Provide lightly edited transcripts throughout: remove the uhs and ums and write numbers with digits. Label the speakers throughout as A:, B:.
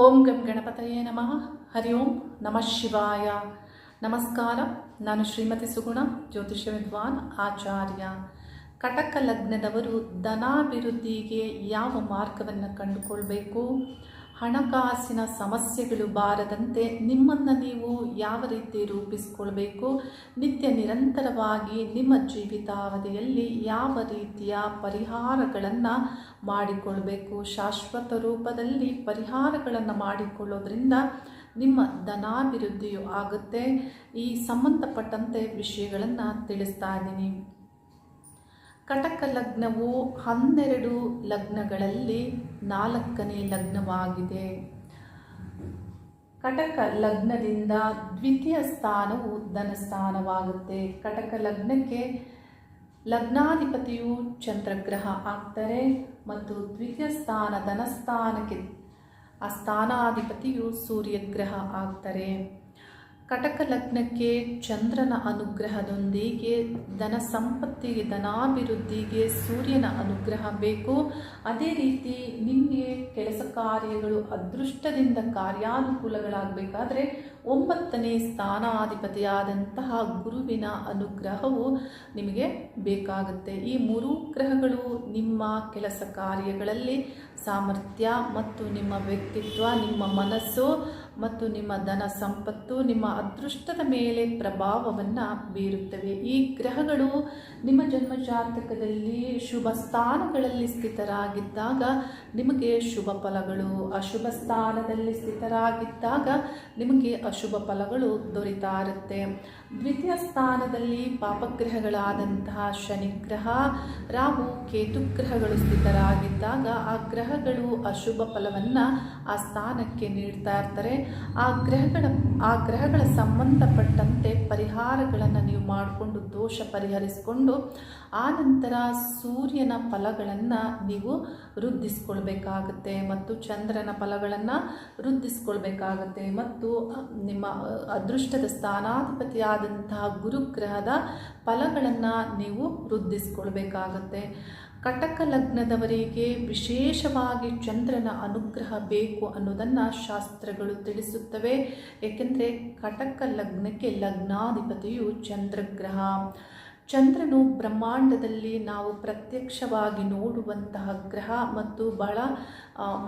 A: ಓಂ ಗಂ ಗಣಪತಯೇ ನಮಃ. ಹರಿ ಓಂ ನಮಃ ಶಿವಾಯ. ನಮಸ್ಕಾರ. ನಾನು ಶ್ರೀಮತಿ ಸುಗುಣ, ಜ್ಯೋತಿಷ್ಯ ವಿದ್ವಾನ್ ಆಚಾರ್ಯ. ಕಟಕ ಲಗ್ನದವರು ಧನಾಭಿವೃದ್ಧಿಗೆ ಯಾವ ಮಾರ್ಗವನ್ನು ಕಂಡುಕೊಳ್ಬೇಕು, ಹಣಕಾಸಿನ ಸಮಸ್ಯೆಗಳು ಬಾರದಂತೆ ನಿಮ್ಮನ್ನು ನೀವು ಯಾವ ರೀತಿ ರೂಪಿಸಿಕೊಳ್ಬೇಕು, ನಿತ್ಯ ನಿರಂತರವಾಗಿ ನಿಮ್ಮ ಜೀವಿತಾವಧಿಯಲ್ಲಿ ಯಾವ ರೀತಿಯ ಪರಿಹಾರಗಳನ್ನು ಮಾಡಿಕೊಳ್ಬೇಕು, ಶಾಶ್ವತ ರೂಪದಲ್ಲಿ ಪರಿಹಾರಗಳನ್ನು ಮಾಡಿಕೊಳ್ಳೋದ್ರಿಂದ ನಿಮ್ಮ ಧನಾಭಿವೃದ್ಧಿಯು ಆಗುತ್ತೆ. ಈ ಸಂಬಂಧಪಟ್ಟಂತೆ ವಿಷಯಗಳನ್ನು ತಿಳಿಸ್ತಾ ಇದ್ದೀನಿ. ಕಟಕ ಲಗ್ನವು 12 ಲಗ್ನಗಳಲ್ಲಿ 4ನೇ ಲಗ್ನವಾಗಿದೆ. ಕಟಕ ಲಗ್ನದಿಂದ ದ್ವಿತೀಯ ಸ್ಥಾನವು ಧನಸ್ಥಾನವಾಗುತ್ತೆ. ಕಟಕ ಲಗ್ನಕ್ಕೆ ಲಗ್ನಾಧಿಪತಿಯು ಚಂದ್ರಗ್ರಹ ಆಗ್ತಾರೆ ಮತ್ತು ದ್ವಿತೀಯ ಸ್ಥಾನ ಧನಸ್ಥಾನಕ್ಕೆ ಆ ಸ್ಥಾನಾಧಿಪತಿಯು ಸೂರ್ಯಗ್ರಹ ಆಗ್ತಾರೆ. ಕಟಕ ಲಗ್ನಕ್ಕೆ ಚಂದ್ರನ ಅನುಗ್ರಹದೊಂದಿಗೆ ಧನ ಸಂಪತ್ತಿಗೆ, ಧನಾಭಿವೃದ್ಧಿಗೆ ಸೂರ್ಯನ ಅನುಗ್ರಹ ಬೇಕು. ಅದೇ ರೀತಿ ನಿಮಗೆ ಕೆಲಸ ಕಾರ್ಯಗಳು ಅದೃಷ್ಟದಿಂದ ಕಾರ್ಯಾನುಕೂಲಗಳಾಗಬೇಕಾದ್ರೆ 9ನೇ ಸ್ಥಾನಾಧಿಪತಿಯಾದಂತಹ ಗುರುವಿನ ಅನುಗ್ರಹವು ನಿಮಗೆ ಬೇಕಾಗುತ್ತೆ. ಈ 3 ಗ್ರಹಗಳು ನಿಮ್ಮ ಕೆಲಸ ಕಾರ್ಯಗಳಲ್ಲಿ ಸಾಮರ್ಥ್ಯ ಮತ್ತು ನಿಮ್ಮ ವ್ಯಕ್ತಿತ್ವ, ನಿಮ್ಮ ಮನಸ್ಸು ಮತ್ತು ನಿಮ್ಮ ಧನ ಸಂಪತ್ತು, ನಿಮ್ಮ ಅದೃಷ್ಟದ ಮೇಲೆ ಪ್ರಭಾವವನ್ನು ಬೀರುತ್ತವೆ. ಈ ಗ್ರಹಗಳು ನಿಮ್ಮ ಜನ್ಮ ಜಾತಕದಲ್ಲಿ ಶುಭ ಸ್ಥಾನಗಳಲ್ಲಿ ಸ್ಥಿತರಾಗಿದ್ದಾಗ ನಿಮಗೆ ಶುಭ ಫಲಗಳು, ಅಶುಭ ಸ್ಥಾನದಲ್ಲಿ ಸ್ಥಿತರಾಗಿದ್ದಾಗ ನಿಮಗೆ ಅಶುಭ ಫಲಗಳು ದೊರೀತಾ ಇರುತ್ತೆ. ದ್ವಿತೀಯ ಸ್ಥಾನದಲ್ಲಿ ಪಾಪಗ್ರಹಗಳಾದಂತಹ ಶನಿಗ್ರಹ, ರಾಹು, ಕೇತು ಗ್ರಹಗಳು ಸ್ಥಿತರಾಗಿದ್ದಾಗ ಆ ಗ್ರಹಗಳು ಅಶುಭ ಫಲವನ್ನು ಆ ಸ್ಥಾನಕ್ಕೆ ನೀಡ್ತಾ ಇರ್ತಾರೆ. ಆ ಗ್ರಹಗಳ ಸಂಬಂಧಪಟ್ಟಂತೆ ಪರಿಹಾರಗಳನ್ನು ನೀವು ಮಾಡಿಕೊಂಡು ದೋಷ ಪರಿಹರಿಸಿಕೊಂಡು ಆ ನಂತರ ಸೂರ್ಯನ ಫಲಗಳನ್ನು ನೀವು ವೃದ್ಧಿಸ್ಕೊಳ್ಬೇಕಾಗತ್ತೆ ಮತ್ತು ಚಂದ್ರನ ಫಲಗಳನ್ನು ವೃದ್ಧಿಸ್ಕೊಳ್ಬೇಕಾಗತ್ತೆ ಮತ್ತು ನಿಮ್ಮ ಅದೃಷ್ಟದ ಸ್ಥಾನಾಧಿಪತಿಯಾದಂತಹ ಗುರುಗ್ರಹದ ಫಲಗಳನ್ನು ನೀವು ವೃದ್ಧಿಸ್ಕೊಳ್ಬೇಕಾಗತ್ತೆ. ಕಟಕ ಲಗ್ನದವರಿಗೆ ವಿಶೇಷವಾಗಿ ಚಂದ್ರನ ಅನುಗ್ರಹ ಬೇಕು ಅನ್ನೋದನ್ನು ಶಾಸ್ತ್ರಗಳು ತಿಳಿಸುತ್ತವೆ. ಏಕೆಂದರೆ ಕಟಕ ಲಗ್ನಕ್ಕೆ ಲಗ್ನಾಧಿಪತಿಯು ಚಂದ್ರಗ್ರಹ. ಚಂದ್ರನು ಬ್ರಹ್ಮಾಂಡದಲ್ಲಿ ನಾವು ಪ್ರತ್ಯಕ್ಷವಾಗಿ ನೋಡುವಂತಹ ಗ್ರಹ ಮತ್ತು ಬಹಳ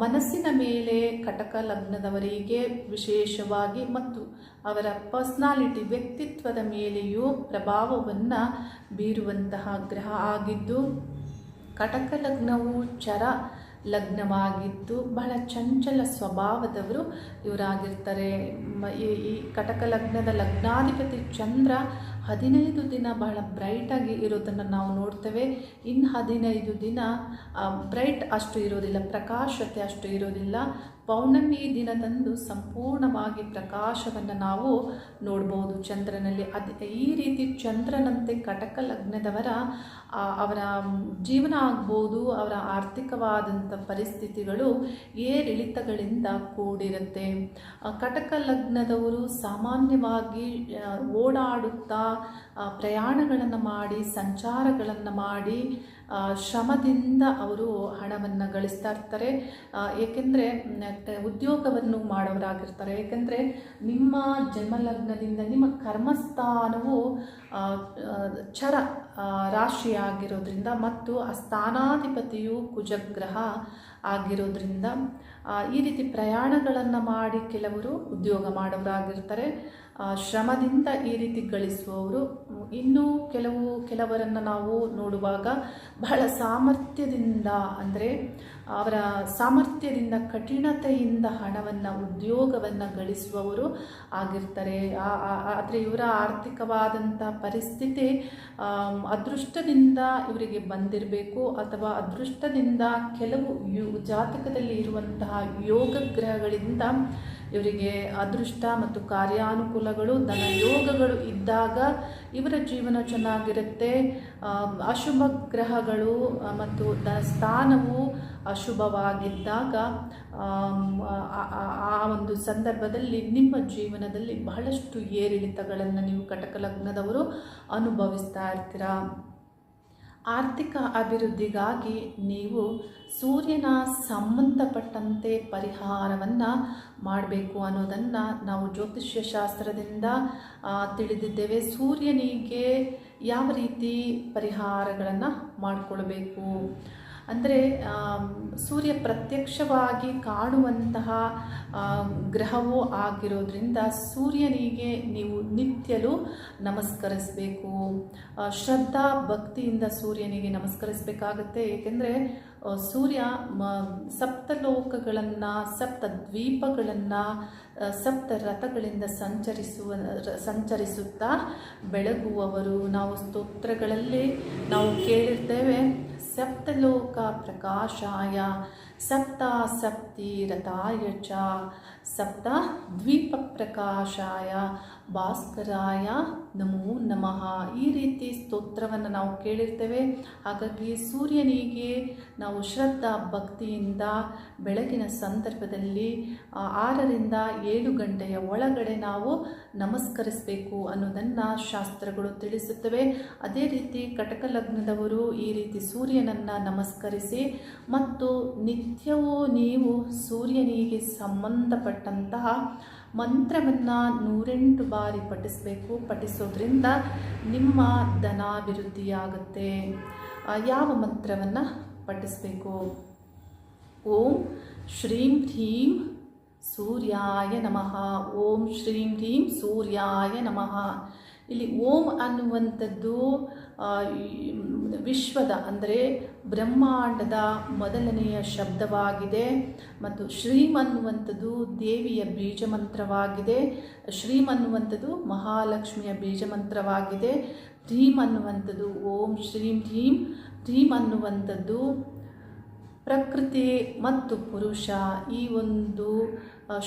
A: ಮನಸ್ಸಿನ ಮೇಲೆ ಕಟಕ ಲಗ್ನದವರಿಗೆ ವಿಶೇಷವಾಗಿ ಮತ್ತು ಅವರ ಪರ್ಸ್ನಾಲಿಟಿ, ವ್ಯಕ್ತಿತ್ವದ ಮೇಲೆಯೂ ಪ್ರಭಾವವನ್ನು ಬೀರುವಂತಹ ಗ್ರಹ ಆಗಿದ್ದು, ಕಟಕ ಲಗ್ನವು ಚರ ಲಗ್ನವಾಗಿದ್ದು ಬಹಳ ಚಂಚಲ ಸ್ವಭಾವದವರು ಇವರಾಗಿರ್ತಾರೆ. ಈ ಕಟಕ ಲಗ್ನದ ಲಗ್ನಾಧಿಪತಿ ಚಂದ್ರ 15 ದಿನ ಬಹಳ ಬ್ರೈಟಾಗಿ ಇರೋದನ್ನು ನಾವು ನೋಡ್ತೇವೆ. ಇನ್ನು 15 ದಿನ ಬ್ರೈಟ್ ಅಷ್ಟು ಇರೋದಿಲ್ಲ, ಪ್ರಕಾಶತೆ ಅಷ್ಟು ಇರೋದಿಲ್ಲ. ಪೌರ್ಣಮಿ ದಿನದಂದು ಸಂಪೂರ್ಣವಾಗಿ ಪ್ರಕಾಶವನ್ನು ನಾವು ನೋಡ್ಬೋದು ಚಂದ್ರನಲ್ಲಿ. ಈ ರೀತಿ ಚಂದ್ರನಂತೆ ಕಟಕ ಲಗ್ನದವರ ಅವರ ಜೀವನ ಆಗ್ಬೋದು, ಅವರ ಆರ್ಥಿಕವಾದಂಥ ಪರಿಸ್ಥಿತಿಗಳು ಏರಿಳಿತಗಳಿಂದ ಕೂಡಿರುತ್ತೆ. ಕಟಕ ಲಗ್ನದವರು ಸಾಮಾನ್ಯವಾಗಿ ಓಡಾಡುತ್ತಾ ಪ್ರಯಾಣಗಳನ್ನು ಮಾಡಿ, ಸಂಚಾರಗಳನ್ನು ಮಾಡಿ ಶ್ರಮದಿಂದ ಅವರು ಹಣವನ್ನು ಗಳಿಸ್ತಾ ಇರ್ತಾರೆ. ಏಕೆಂದರೆ ಉದ್ಯೋಗವನ್ನು ಮಾಡೋರಾಗಿರ್ತಾರೆ. ಏಕೆಂದರೆ ನಿಮ್ಮ ಜನ್ಮಲಗ್ನದಿಂದ ನಿಮ್ಮ ಕರ್ಮಸ್ಥಾನವು ಚರ ರಾಶಿಯಾಗಿರೋದ್ರಿಂದ ಮತ್ತು ಆ ಸ್ಥಾನಾಧಿಪತಿಯು ಕುಜಗ್ರಹ ಆಗಿರೋದ್ರಿಂದ ಈ ರೀತಿ ಪ್ರಯಾಣಗಳನ್ನು ಮಾಡಿ ಕೆಲವರು ಉದ್ಯೋಗ ಮಾಡೋರಾಗಿರ್ತಾರೆ. ಶ್ರಮದಿಂದ ಈ ರೀತಿ ಗಳಿಸುವವರು. ಇನ್ನೂ ಕೆಲವರನ್ನು ನಾವು ನೋಡುವಾಗ ಬಹಳ ಸಾಮರ್ಥ್ಯದಿಂದ, ಅಂದರೆ ಅವರ ಸಾಮರ್ಥ್ಯದಿಂದ, ಕಠಿಣತೆಯಿಂದ ಹಣವನ್ನು, ಉದ್ಯೋಗವನ್ನು ಗಳಿಸುವವರು ಆಗಿರ್ತಾರೆ. ಆದರೆ ಇವರ ಆರ್ಥಿಕವಾದಂಥ ಪರಿಸ್ಥಿತಿ ಅದೃಷ್ಟದಿಂದ ಇವರಿಗೆ ಬಂದಿರಬೇಕು ಅಥವಾ ಅದೃಷ್ಟದಿಂದ ಕೆಲವು ಜಾತಕದಲ್ಲಿ ಇರುವಂತಹ ಯೋಗ ಗ್ರಹಗಳಿಂದ ಇವರಿಗೆ ಅದೃಷ್ಟ ಮತ್ತು ಕಾರ್ಯಾನುಕೂಲಗಳು, ಧನಯೋಗಗಳು ಇದ್ದಾಗ ಇವರ ಜೀವನ ಚೆನ್ನಾಗಿರುತ್ತೆ. ಅಶುಭ ಗ್ರಹಗಳು ಮತ್ತು ಸ್ಥಾನವು ಅಶುಭವಾಗಿದ್ದಾಗ ಆ ಒಂದು ಸಂದರ್ಭದಲ್ಲಿ ನಿಮ್ಮ ಜೀವನದಲ್ಲಿ ಬಹಳಷ್ಟು ಏರಿಳಿತಗಳನ್ನು ನೀವು ಕಟಕ ಲಗ್ನದವರು ಅನುಭವಿಸ್ತಾ ಇರ್ತೀರ. ಆರ್ಥಿಕ ಅಭಿವೃದ್ಧಿಗಾಗಿ ನೀವು ಸೂರ್ಯನ ಸಂಬಂಧಪಟ್ಟಂತೆ ಪರಿಹಾರವನ್ನು ಮಾಡಬೇಕು ಅನ್ನೋದನ್ನು ನಾವು ಜ್ಯೋತಿಷ್ಯ ಶಾಸ್ತ್ರದಿಂದ ತಿಳಿದಿದ್ದೇವೆ. ಸೂರ್ಯನಿಗೆ ಯಾವ ರೀತಿ ಪರಿಹಾರಗಳನ್ನು ಮಾಡಿಕೊಳ್ಬೇಕು ಅಂದರೆ, ಸೂರ್ಯ ಪ್ರತ್ಯಕ್ಷವಾಗಿ ಕಾಣುವಂತಹ ಗ್ರಹವೂ ಆಗಿರೋದ್ರಿಂದ ಸೂರ್ಯನಿಗೆ ನೀವು ನಿತ್ಯಲೂ ನಮಸ್ಕರಿಸಬೇಕು. ಶ್ರದ್ಧಾ ಭಕ್ತಿಯಿಂದ ಸೂರ್ಯನಿಗೆ ನಮಸ್ಕರಿಸಬೇಕಾಗತ್ತೆ. ಏಕೆಂದರೆ ಸೂರ್ಯ ಸಪ್ತಲೋಕಗಳನ್ನು, ಸಪ್ತ ದ್ವೀಪಗಳನ್ನು, ಸಪ್ತ ರಥಗಳಿಂದ ಸಂಚರಿಸುತ್ತಾ ಬೆಳಗುವವರು. ನಾವು ಸ್ತೋತ್ರಗಳಲ್ಲಿ ನಾವು ಕೇಳಿರ್ತೇವೆ, ಸಪ್ತಲೋಕ ಪ್ರಕಾಶಾಯ ಸಪ್ತ ಸಪ್ತಿ ರಥಾಯ ಚ ಸಪ್ತ ದ್ವೀಪ ಪ್ರಕಾಶಾಯ ಭಾಸ್ಕರಾಯ ನಮೋ ನಮಃ. ಈ ರೀತಿ ಸ್ತೋತ್ರವನ್ನು ನಾವು ಕೇಳಿರ್ತೇವೆ. ಹಾಗಾಗಿ ಸೂರ್ಯನಿಗೆ ನಾವು ಶ್ರದ್ಧಾ ಭಕ್ತಿಯಿಂದ ಬೆಳಗಿನ ಸಂದರ್ಭದಲ್ಲಿ 6ರಿಂದ 7 ಗಂಟೆಯ ಒಳಗಡೆ ನಾವು ನಮಸ್ಕರಿಸಬೇಕು ಅನ್ನೋದನ್ನು ಶಾಸ್ತ್ರಗಳು ತಿಳಿಸುತ್ತವೆ. ಅದೇ ರೀತಿ ಕಟಕ ಲಗ್ನದವರು ಈ ರೀತಿ ಸೂರ್ಯನನ್ನು ನಮಸ್ಕರಿಸಿ ಮತ್ತು ನಿತ್ಯವೂ ನೀವು ಸೂರ್ಯನಿಗೆ ಸಂಬಂಧಪಟ್ಟಂತಹ ಮಂತ್ರವನ್ನು 108 ಬಾರಿ ಪಠಿಸೋದ್ರಿಂದ ನಿಮ್ಮ ಧನಾಭಿವೃದ್ಧಿಯಾಗುತ್ತೆ. ಯಾವ ಮಂತ್ರವನ್ನು ಪಠಿಸಬೇಕು? ಓಂ ಶ್ರೀಂ ಹ್ರೀಂ ಸೂರ್ಯಾಯ ನಮಃ. ಓಂ ಶ್ರೀಂ ಹ್ರೀಂ ಸೂರ್ಯಾಯ ನಮಃ. ಇಲ್ಲಿ ಓಂ ಅನ್ನುವಂಥದ್ದು ವಿಶ್ವದ ಅಂದರೆ ಬ್ರಹ್ಮಾಂಡದ ಮೊದಲನೆಯ ಶಬ್ದವಾಗಿದೆ ಮತ್ತು ಶ್ರೀಂ ಅನ್ನುವಂಥದ್ದು ದೇವಿಯ ಬೀಜ ಮಂತ್ರವಾಗಿದೆ. ಶ್ರೀಂ ಅನ್ನುವಂಥದ್ದು ಮಹಾಲಕ್ಷ್ಮಿಯ ಬೀಜ ಮಂತ್ರವಾಗಿದೆ. ಹ್ರೀಂ ಅನ್ನುವಂಥದ್ದು ಓಂ ಶ್ರೀಂ ಹ್ರೀಂ ಹ್ರೀಂ ಅನ್ನುವಂಥದ್ದು ಪ್ರಕೃತಿ ಮತ್ತು ಪುರುಷ ಈ ಒಂದು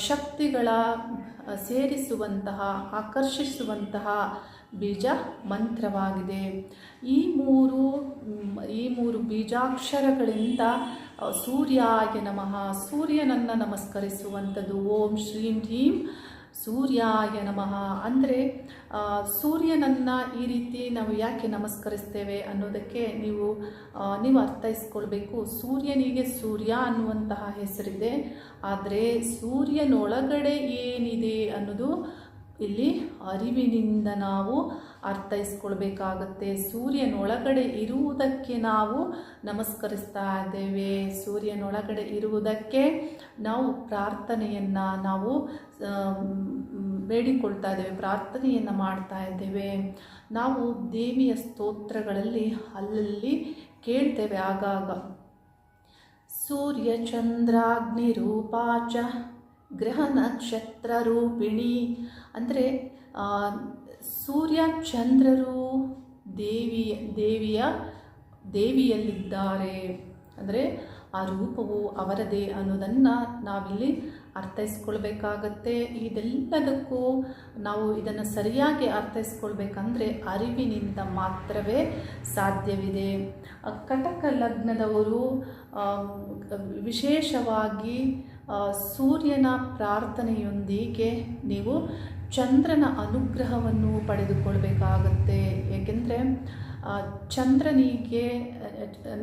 A: ಶಕ್ತಿಗಳ ಸೇರಿಸುವಂತಹ, ಆಕರ್ಷಿಸುವಂತಹ ಬೀಜ ಮಂತ್ರವಾಗಿದೆ. ಈ ಮೂರು ಬೀಜಾಕ್ಷರಗಳಿಂದ ಸೂರ್ಯಾಯ ನಮಃ, ಸೂರ್ಯನನ್ನು ನಮಸ್ಕರಿಸುವಂಥದ್ದು. ಓಂ ಶ್ರೀಂ ಹ್ರೀಂ ಸೂರ್ಯಾಯ ನಮಃ ಅಂದರೆ ಸೂರ್ಯನನ್ನು ಈ ರೀತಿ ನಾವು ಯಾಕೆ ನಮಸ್ಕರಿಸ್ತೇವೆ ಅನ್ನೋದಕ್ಕೆ ನೀವು ಅರ್ಥೈಸ್ಕೊಳ್ಬೇಕು. ಸೂರ್ಯನಿಗೆ ಸೂರ್ಯ ಅನ್ನುವಂತಹ ಹೆಸರಿದೆ, ಆದರೆ ಸೂರ್ಯನೊಳಗಡೆ ಏನಿದೆ ಅನ್ನೋದು ಇಲ್ಲಿ ಅರಿವಿನಿಂದ ನಾವು ಅರ್ಥೈಸ್ಕೊಳ್ಬೇಕಾಗತ್ತೆ. ಸೂರ್ಯನೊಳಗಡೆ ಇರುವುದಕ್ಕೆ ನಾವು ನಮಸ್ಕರಿಸ್ತಾ ಇದ್ದೇವೆ. ಸೂರ್ಯನೊಳಗಡೆ ಇರುವುದಕ್ಕೆ ನಾವು ಪ್ರಾರ್ಥನೆಯನ್ನು ನಾವು ಬೇಡಿಕೊಳ್ತಾ ಇದ್ದೇವೆ, ಪ್ರಾರ್ಥನೆಯನ್ನು ಮಾಡ್ತಾ ಇದ್ದೇವೆ. ನಾವು ದೇವಿಯ ಸ್ತೋತ್ರಗಳಲ್ಲಿ ಅಲ್ಲಲ್ಲಿ ಕೇಳ್ತೇವೆ ಆಗಾಗ. ಸೂರ್ಯ ಚಂದ್ರಾಗ್ನಿರೂಪಾಚ ಗ್ರಹ ನಕ್ಷತ್ರ ರೂಪಿಣಿ ಅಂದರೆ ಸೂರ್ಯ ಚಂದ್ರರು ದೇವಿಯಲ್ಲಿದ್ದಾರೆ ಅಂದರೆ ಆ ರೂಪವು ಅವರದೇ ಅನ್ನೋದನ್ನು ನಾವಿಲ್ಲಿ ಅರ್ಥೈಸ್ಕೊಳ್ಬೇಕಾಗತ್ತೆ. ಇದೆಲ್ಲದಕ್ಕೂ ನಾವು ಇದನ್ನು ಸರಿಯಾಗಿ ಅರ್ಥೈಸ್ಕೊಳ್ಬೇಕಂದ್ರೆ ಅರಿವಿನಿಂದ ಮಾತ್ರವೇ ಸಾಧ್ಯವಿದೆ. ಕಟಕ ಲಗ್ನದವರು ವಿಶೇಷವಾಗಿ ಸೂರ್ಯನ ಪ್ರಾರ್ಥನೆಯೊಂದಿಗೆ ನೀವು ಚಂದ್ರನ ಅನುಗ್ರಹವನ್ನು ಪಡೆದುಕೊಳ್ಬೇಕಾಗತ್ತೆ. ಏಕೆಂದರೆ ಚಂದ್ರನಿಗೆ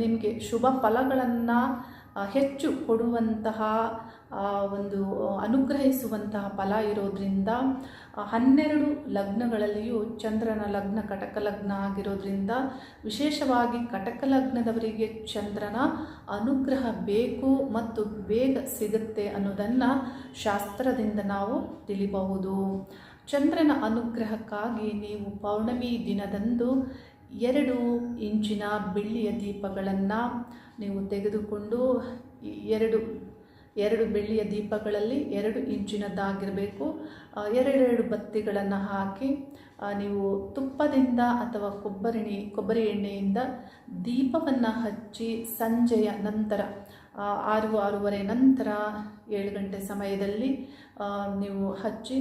A: ನಿಮಗೆ ಶುಭ ಫಲಗಳನ್ನು ಹೆಚ್ಚು ಕೊಡುವಂತಹ ಒಂದು ಅನುಗ್ರಹಿಸುವಂತಹ ಫಲ ಇರೋದ್ರಿಂದ 12 ಲಗ್ನಗಳಲ್ಲಿಯೂ ಚಂದ್ರನ ಲಗ್ನ ಕಟಕ ಲಗ್ನ ಆಗಿರೋದ್ರಿಂದ ವಿಶೇಷವಾಗಿ ಕಟಕ ಲಗ್ನದವರಿಗೆ ಚಂದ್ರನ ಅನುಗ್ರಹ ಬೇಕು ಮತ್ತು ಬೇಗ ಸಿಗುತ್ತೆ ಅನ್ನೋದನ್ನು ಶಾಸ್ತ್ರದಿಂದ ನಾವು ತಿಳಿಯಬಹುದು. ಚಂದ್ರನ ಅನುಗ್ರಹಕ್ಕಾಗಿ ನೀವು ಪೌರ್ಣಮಿ ದಿನದಂದು 2 ಇಂಚಿನ ಬೆಳ್ಳಿಯ ದೀಪಗಳನ್ನು ನೀವು ತೆಗೆದುಕೊಂಡು ಎರಡು ಬೆಳ್ಳಿಯ ದೀಪಗಳಲ್ಲಿ 2 ಇಂಚಿನದ್ದಾಗಿರಬೇಕು. 2 ಬತ್ತಿಗಳನ್ನು ಹಾಕಿ ನೀವು ತುಪ್ಪದಿಂದ ಅಥವಾ ಕೊಬ್ಬರಿ ಎಣ್ಣೆಯಿಂದ ದೀಪವನ್ನು ಹಚ್ಚಿ ಸಂಜೆಯ ನಂತರ 6-6:30 ನಂತರ 7 ಗಂಟೆ ಸಮಯದಲ್ಲಿ ನೀವು ಹಚ್ಚಿ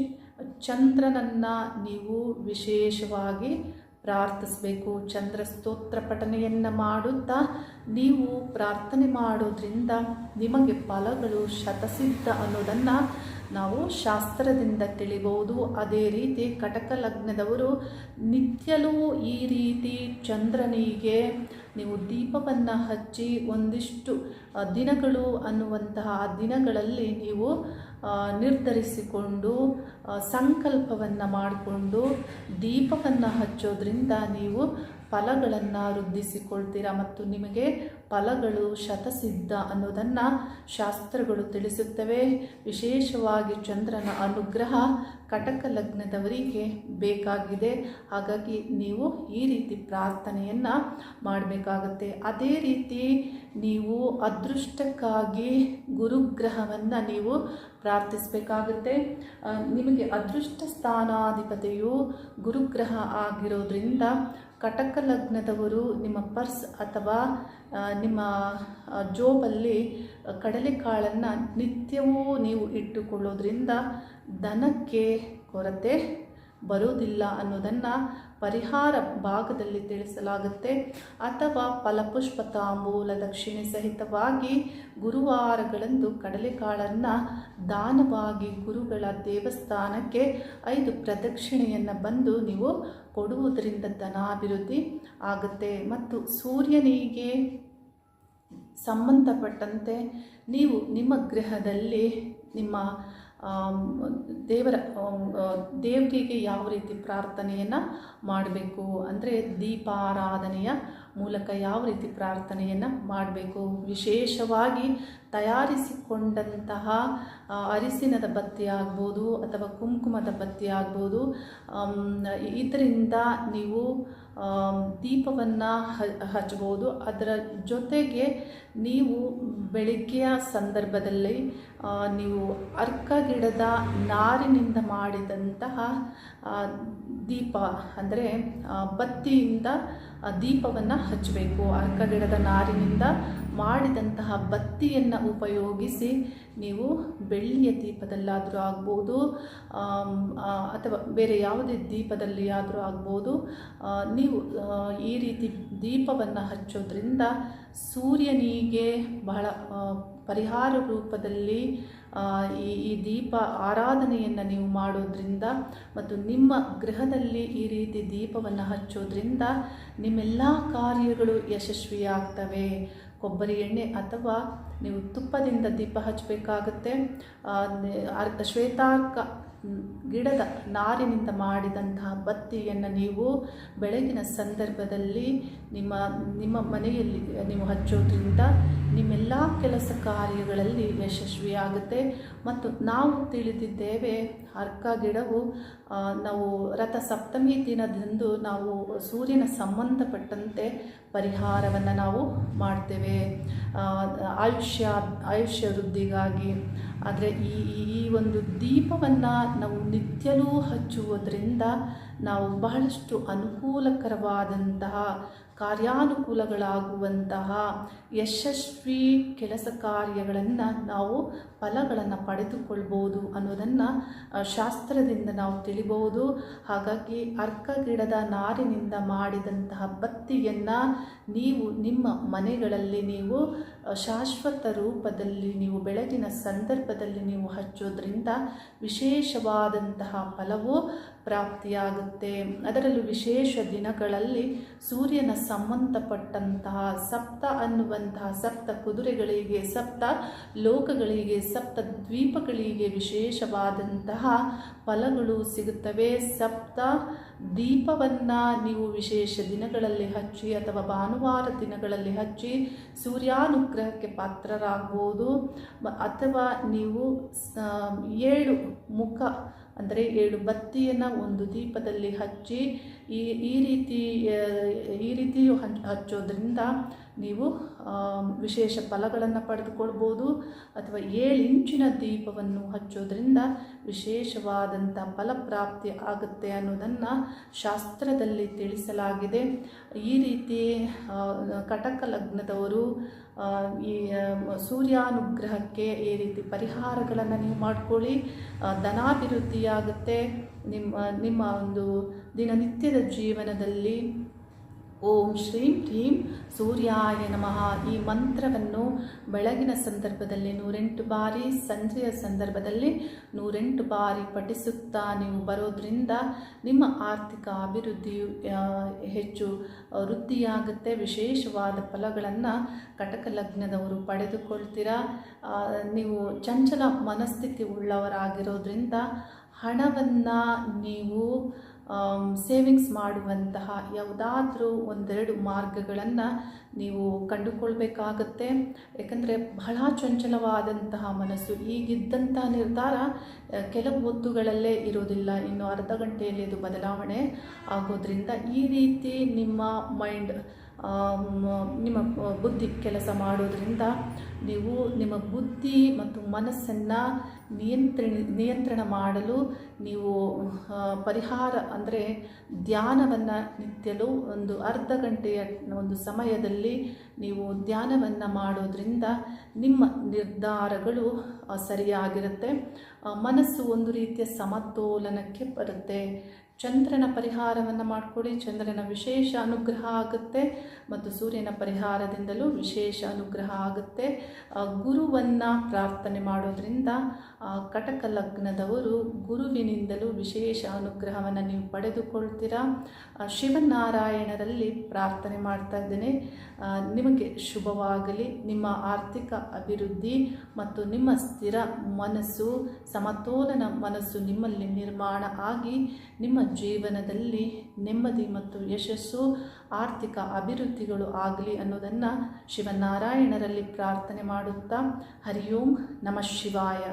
A: ಚಂದ್ರನನ್ನು ನೀವು ವಿಶೇಷವಾಗಿ ಪ್ರಾರ್ಥಿಸಬೇಕು. ಚಂದ್ರ ಸ್ತೋತ್ರ ಪಠನೆಯನ್ನು ಮಾಡುತ್ತಾ ನೀವು ಪ್ರಾರ್ಥನೆ ಮಾಡೋದ್ರಿಂದ ನಿಮಗೆ ಫಲಗಳು ಶತಸಿದ್ಧ ಅನ್ನೋದನ್ನು ನಾವು ಶಾಸ್ತ್ರದಿಂದ ತಿಳಿಬಹುದು. ಅದೇ ರೀತಿ ಕಟಕ ಲಗ್ನದವರು ನಿತ್ಯಲೂ ಈ ರೀತಿ ಚಂದ್ರನಿಗೆ ನೀವು ದೀಪವನ್ನು ಹಚ್ಚಿ ಒಂದಿಷ್ಟು ದಿನಗಳು ಅನ್ನುವಂತಹ ದಿನಗಳಲ್ಲಿ ನೀವು ನಿರ್ಧರಿಸಿಕೊಂಡು ಸಂಕಲ್ಪವನ್ನು ಮಾಡಿಕೊಂಡು ದೀಪವನ್ನು ಹಚ್ಚೋದ್ರಿಂದ ನೀವು ಫಲಗಳನ್ನು ವೃದ್ಧಿಸಿಕೊಳ್ತೀರಾ ಮತ್ತು ನಿಮಗೆ ಫಲಗಳು ಶತಸಿದ್ಧ ಅನ್ನೋದನ್ನು ಶಾಸ್ತ್ರಗಳು ತಿಳಿಸುತ್ತವೆ. ವಿಶೇಷವಾಗಿ ಚಂದ್ರನ ಅನುಗ್ರಹ ಕಟಕ ಲಗ್ನದವರಿಗೆ ಬೇಕಾಗಿದೆ. ಹಾಗಾಗಿ ನೀವು ಈ ರೀತಿ ಪ್ರಾರ್ಥನೆಯನ್ನು ಮಾಡಬೇಕಾಗುತ್ತೆ. ಅದೇ ರೀತಿ ನೀವು ಅದೃಷ್ಟಕ್ಕಾಗಿ ಗುರುಗ್ರಹವನ್ನು ನೀವು ಪ್ರಾರ್ಥಿಸಬೇಕಾಗುತ್ತೆ. ನಿಮಗೆ ಅದೃಷ್ಟ ಸ್ಥಾನಾಧಿಪತಿಯು ಗುರುಗ್ರಹ ಆಗಿರೋದ್ರಿಂದ ಕಟಕ ಲಗ್ನದವರು ನಿಮ್ಮ ಪರ್ಸ್ ಅಥವಾ ನಿಮ್ಮ ಜೋಬಲ್ಲಿ ಕಡಲೆಕಾಳನ್ನು ನಿತ್ಯವೂ ನೀವು ಇಟ್ಟುಕೊಳ್ಳೋದ್ರಿಂದ ಧನಕ್ಕೆ ಕೊರತೆ ಬರುವುದಿಲ್ಲ ಅನ್ನೋದನ್ನು ಪರಿಹಾರ ಭಾಗದಲ್ಲಿ ತಿಳಿಸಲಾಗುತ್ತೆ. ಅಥವಾ ಫಲಪುಷ್ಪ ತಾಂಬೂಲ ದಕ್ಷಿಣೆ ಸಹಿತವಾಗಿ ಗುರುವಾರಗಳಂದು ಕಡಲೆಕಾಳನ್ನು ದಾನವಾಗಿ ಗುರುಗಳ ದೇವಸ್ಥಾನಕ್ಕೆ 5 ಪ್ರದಕ್ಷಿಣೆಯನ್ನು ಬಂದು ನೀವು ಕೊಡುವುದರಿಂದ ಧನಾಭಿವೃದ್ಧಿ ಆಗುತ್ತೆ. ಮತ್ತು ಸೂರ್ಯನಿಗೆ ಸಂಬಂಧಪಟ್ಟಂತೆ ನೀವು ನಿಮ್ಮ ಗೃಹದಲ್ಲಿ ನಿಮ್ಮ ದೇವರಿಗೆ ಯಾವ ರೀತಿ ಪ್ರಾರ್ಥನೆಯನ್ನು ಮಾಡಬೇಕು ಅಂದರೆ ದೀಪಾರಾಧನೆಯ ಮೂಲಕ ಯಾವ ರೀತಿ ಪ್ರಾರ್ಥನೆಯನ್ನು ಮಾಡಬೇಕು. ವಿಶೇಷವಾಗಿ ತಯಾರಿಸಿಕೊಂಡಂತಹ ಅರಿಸಿನದ ಬತ್ತಿ ಆಗ್ಬೋದು ಅಥವಾ ಕುಂಕುಮದ ಬತ್ತಿ ಆಗ್ಬೋದು, ಇದರಿಂದ ನೀವು ದೀಪವನ್ನು ಹಚ್ಚಬಹುದು. ಅದರ ಜೊತೆಗೆ ನೀವು ಬೆಳಗ್ಗೆಯ ಸಂದರ್ಭದಲ್ಲಿ ನೀವು ಅರ್ಕ ಗಿಡದ ನಾರಿನಿಂದ ಮಾಡಿದಂತಹ ದೀಪ ಅಂದರೆ ಬತ್ತಿಯಿಂದ ದೀಪವನ್ನು ಹಚ್ಚಬೇಕು. ಅರ್ಕ ಗಿಡದ ನಾರಿನಿಂದ ಮಾಡಿದಂತಹ ಬತ್ತಿಯನ್ನು ಉಪಯೋಗಿಸಿ ನೀವು ಬೆಳ್ಳಿಯ ದೀಪದಲ್ಲಾದರೂ ಆಗ್ಬೋದು ಅಥವಾ ಬೇರೆ ಯಾವುದೇ ದೀಪದಲ್ಲಿ ಆದರೂ ಆಗ್ಬೋದು, ನೀವು ಈ ರೀತಿ ದೀಪವನ್ನು ಹಚ್ಚೋದ್ರಿಂದ ಸೂರ್ಯನಿಗೆ ಬಹಳ ಪರಿಹಾರ ರೂಪದಲ್ಲಿ ಈ ದೀಪ ಆರಾಧನೆಯನ್ನು ನೀವು ಮಾಡೋದ್ರಿಂದ ಮತ್ತು ನಿಮ್ಮ ಗೃಹದಲ್ಲಿ ಈ ರೀತಿ ದೀಪವನ್ನು ಹಚ್ಚೋದ್ರಿಂದ ನಿಮ್ಮೆಲ್ಲ ಕಾರ್ಯಗಳು ಯಶಸ್ವಿಯಾಗ್ತವೆ. ಕೊಬ್ಬರಿ ಎಣ್ಣೆ ಅಥವಾ ನೀವು ತುಪ್ಪದಿಂದ ದೀಪ ಹಚ್ಚಬೇಕಾಗುತ್ತೆ. ಶ್ವೇತಾರ್ಕ ಗಿಡದ ನಾರಿನಿಂದ ಮಾಡಿದಂತಹ ಬತ್ತಿಯನ್ನು ನೀವು ಬೆಳಗಿನ ಸಂದರ್ಭದಲ್ಲಿ ನಿಮ್ಮ ಮನೆಯಲ್ಲಿ ನೀವು ಹಚ್ಚೋದ್ರಿಂದ ನಿಮ್ಮೆಲ್ಲ ಕೆಲಸ ಕಾರ್ಯಗಳಲ್ಲಿ ಯಶಸ್ವಿಯಾಗುತ್ತೆ. ಮತ್ತು ನಾವು ತಿಳಿದಿದ್ದೇವೆ ಅರ್ಕ ಗಿಡವು ನಾವು ರಥ ಸಪ್ತಮಿ ದಿನದಂದು ನಾವು ಸೂರ್ಯನ ಸಂಬಂಧಪಟ್ಟಂತೆ ಪರಿಹಾರವನ್ನು ನಾವು ಮಾಡ್ತೇವೆ ಆಯುಷ್ಯ ವೃದ್ಧಿಗಾಗಿ. ಆದರೆ ಈ ಒಂದು ದೀಪವನ್ನು ನಾವು ನಿತ್ಯಲೂ ಹಚ್ಚುವುದರಿಂದ ನಾವು ಬಹಳಷ್ಟು ಅನುಕೂಲಕರವಾದಂತಹ ಕಾರ್ಯಾನುಕೂಲಗಳಾಗುವಂತಹ ಯಶಸ್ವಿ ಕೆಲಸ ಕಾರ್ಯಗಳನ್ನು ನಾವು ಫಲಗಳನ್ನು ಪಡೆದುಕೊಳ್ಬೋದು ಅನ್ನೋದನ್ನು ಶಾಸ್ತ್ರದಿಂದ ನಾವು ತಿಳಿಬಹುದು. ಹಾಗಾಗಿ ಅರ್ಕ ಗಿಡದ ನಾರಿನಿಂದ ಮಾಡಿದಂತಹ ಬತ್ತಿಯನ್ನು ನೀವು ನಿಮ್ಮ ಮನೆಗಳಲ್ಲಿ ನೀವು ಶಾಶ್ವತ ರೂಪದಲ್ಲಿ ನೀವು ಬೆಳಗಿನ ಸಂದರ್ಭದಲ್ಲಿ ನೀವು ಹಚ್ಚೋದ್ರಿಂದ ವಿಶೇಷವಾದಂತಹ ಫಲವು ಪ್ರಾಪ್ತಿಯಾಗುತ್ತೆ. ಅದರಲ್ಲೂ ವಿಶೇಷ ದಿನಗಳಲ್ಲಿ ಸೂರ್ಯನ ಸಂಬಂಧಪಟ್ಟಂತಹ ಸಪ್ತ ಅನ್ನುವಂತಹ ಸಪ್ತ ಕುದುರೆಗಳಿಗೆ, ಸಪ್ತ ಲೋಕಗಳಿಗೆ, ಸಪ್ತ ದ್ವೀಪಗಳಿಗೆ ವಿಶೇಷವಾದಂತಹ ಫಲಗಳು ಸಿಗುತ್ತವೆ. ಸಪ್ತ ದೀಪವನ್ನು ನೀವು ವಿಶೇಷ ದಿನಗಳಲ್ಲಿ ಹಚ್ಚಿ ಅಥವಾ ಭಾನುವಾರ ದಿನಗಳಲ್ಲಿ ಹಚ್ಚಿ ಸೂರ್ಯಾನುಗ್ರಹಕ್ಕೆ ಪಾತ್ರರಾಗ್ಬೋದು. ಅಥವಾ ನೀವು 7 ಮುಖ ಅಂದರೆ 7 ಬತ್ತಿಯನ್ನು ಒಂದು ದೀಪದಲ್ಲಿ ಹಚ್ಚಿ ಈ ರೀತಿಯು ಹಚ್ಚೋದ್ರಿಂದ ನೀವು ವಿಶೇಷ ಫಲಗಳನ್ನು ಪಡೆದುಕೊಳ್ಬೋದು. ಅಥವಾ 7 ಇಂಚಿನ ದೀಪವನ್ನು ಹಚ್ಚೋದ್ರಿಂದ ವಿಶೇಷವಾದಂಥ ಫಲಪ್ರಾಪ್ತಿ ಆಗುತ್ತೆ ಅನ್ನೋದನ್ನು ಶಾಸ್ತ್ರದಲ್ಲಿ ತಿಳಿಸಲಾಗಿದೆ. ಈ ರೀತಿ ಕಟಕ ಲಗ್ನದವರು ಈ ಸೂರ್ಯಾನುಗ್ರಹಕ್ಕೆ ಈ ರೀತಿ ಪರಿಹಾರಗಳನ್ನು ನೀವು ಮಾಡ್ಕೊಳ್ಳಿ. ಧನಾಭಿವೃದ್ಧಿಯಾಗುತ್ತೆ. ನಿಮ್ಮ ಒಂದು ದಿನನಿತ್ಯದ ಜೀವನದಲ್ಲಿ ಓಂ ಶ್ರೀಂ ಹ್ರೀಂ ಸೂರ್ಯಾಯ ನಮಃ. ಈ ಮಂತ್ರವನ್ನು ಬೆಳಗಿನ ಸಂದರ್ಭದಲ್ಲಿ 108 ಬಾರಿ, ಸಂಜೆಯ ಸಂದರ್ಭದಲ್ಲಿ 108 ಬಾರಿ ಪಠಿಸುತ್ತಾ ನೀವು ಬರೋದ್ರಿಂದ ನಿಮ್ಮ ಆರ್ಥಿಕ ಅಭಿವೃದ್ಧಿಯು ಹೆಚ್ಚು ವೃದ್ಧಿಯಾಗುತ್ತೆ. ವಿಶೇಷವಾದ ಫಲಗಳನ್ನು ಕಟಕ ಲಗ್ನದವರು ಪಡೆದುಕೊಳ್ತೀರಾ. ನೀವು ಚಂಚಲ ಮನಸ್ಥಿತಿ ಉಳ್ಳವರಾಗಿರೋದ್ರಿಂದ ಹಣವನ್ನು ನೀವು ಸೇವಿಂಗ್ಸ್ ಮಾಡುವಂತಹ ಯಾವುದಾದ್ರೂ ಒಂದೆರಡು ಮಾರ್ಗಗಳನ್ನು ನೀವು ಕಂಡುಕೊಳ್ಬೇಕಾಗತ್ತೆ. ಯಾಕಂದರೆ ಬಹಳ ಚಂಚಲವಾದಂತಹ ಮನಸ್ಸು, ಈಗಿದ್ದಂಥ ನಿರ್ಧಾರ ಕೆಲವು ಹೊತ್ತುಗಳಲ್ಲೇ ಇರೋದಿಲ್ಲ, ಇನ್ನು ಅರ್ಧ ಗಂಟೆಯಲ್ಲಿ ಇದು ಬದಲಾವಣೆ ಆಗೋದ್ರಿಂದ ಈ ರೀತಿ ನಿಮ್ಮ ಮೈಂಡ್, ನಿಮ್ಮ ಬುದ್ಧಿ ಕೆಲಸ ಮಾಡೋದ್ರಿಂದ ನೀವು ನಿಮ್ಮ ಬುದ್ಧಿ ಮತ್ತು ಮನಸ್ಸನ್ನು ನಿಯಂತ್ರಣ ಮಾಡಲು ನೀವು ಪರಿಹಾರ ಅಂದರೆ ಧ್ಯಾನವನ್ನು ನಿತ್ಯಲು ಒಂದು ಅರ್ಧ ಗಂಟೆಯ ಒಂದು ಸಮಯದಲ್ಲಿ ನೀವು ಧ್ಯಾನವನ್ನು ಮಾಡೋದ್ರಿಂದ ನಿಮ್ಮ ನಿರ್ಧಾರಗಳು ಸರಿಯಾಗಿರುತ್ತೆ. ಮನಸ್ಸು ಒಂದು ರೀತಿಯ ಸಮತೋಲನಕ್ಕೆ ಬರುತ್ತೆ. ಚಂದ್ರನ ಪರಿಹಾರವನ್ನು ಮಾಡಿಕೊಡಿ, ಚಂದ್ರನ ವಿಶೇಷ ಅನುಗ್ರಹ ಆಗುತ್ತೆ ಮತ್ತು ಸೂರ್ಯನ ಪರಿಹಾರದಿಂದಲೂ ವಿಶೇಷ ಅನುಗ್ರಹ ಆಗುತ್ತೆ. ಗುರುವನ್ನು ಪ್ರಾರ್ಥನೆ ಮಾಡೋದ್ರಿಂದ ಕಟಕ ಲಗ್ನದವರು ಗುರುವಿನಿಂದಲೂ ವಿಶೇಷ ಅನುಗ್ರಹವನ್ನು ನೀವು ಪಡೆದುಕೊಳ್ತೀರಾ. ಶಿವನಾರಾಯಣರಲ್ಲಿ ಪ್ರಾರ್ಥನೆ ಮಾಡ್ತಾ ಇದ್ದೇನೆ, ನಿಮಗೆ ಶುಭವಾಗಲಿ. ನಿಮ್ಮ ಆರ್ಥಿಕ ಅಭಿವೃದ್ಧಿ ಮತ್ತು ನಿಮ್ಮ ಸ್ಥಿರ ಮನಸ್ಸು, ಸಮತೋಲನ ಮನಸ್ಸು ನಿಮ್ಮಲ್ಲಿ ನಿರ್ಮಾಣ ಆಗಿ ನಿಮ್ಮ ಜೀವನದಲ್ಲಿ ನೆಮ್ಮದಿ ಮತ್ತು ಯಶಸ್ಸು, ಆರ್ಥಿಕ ಅಭಿವೃದ್ಧಿಗಳು ಆಗಲಿ ಅನ್ನೋದನ್ನು ಶಿವನಾರಾಯಣರಲ್ಲಿ ಪ್ರಾರ್ಥನೆ ಮಾಡುತ್ತಾ ಹರಿ ಓಂ ನಮಃ ಶಿವಾಯ.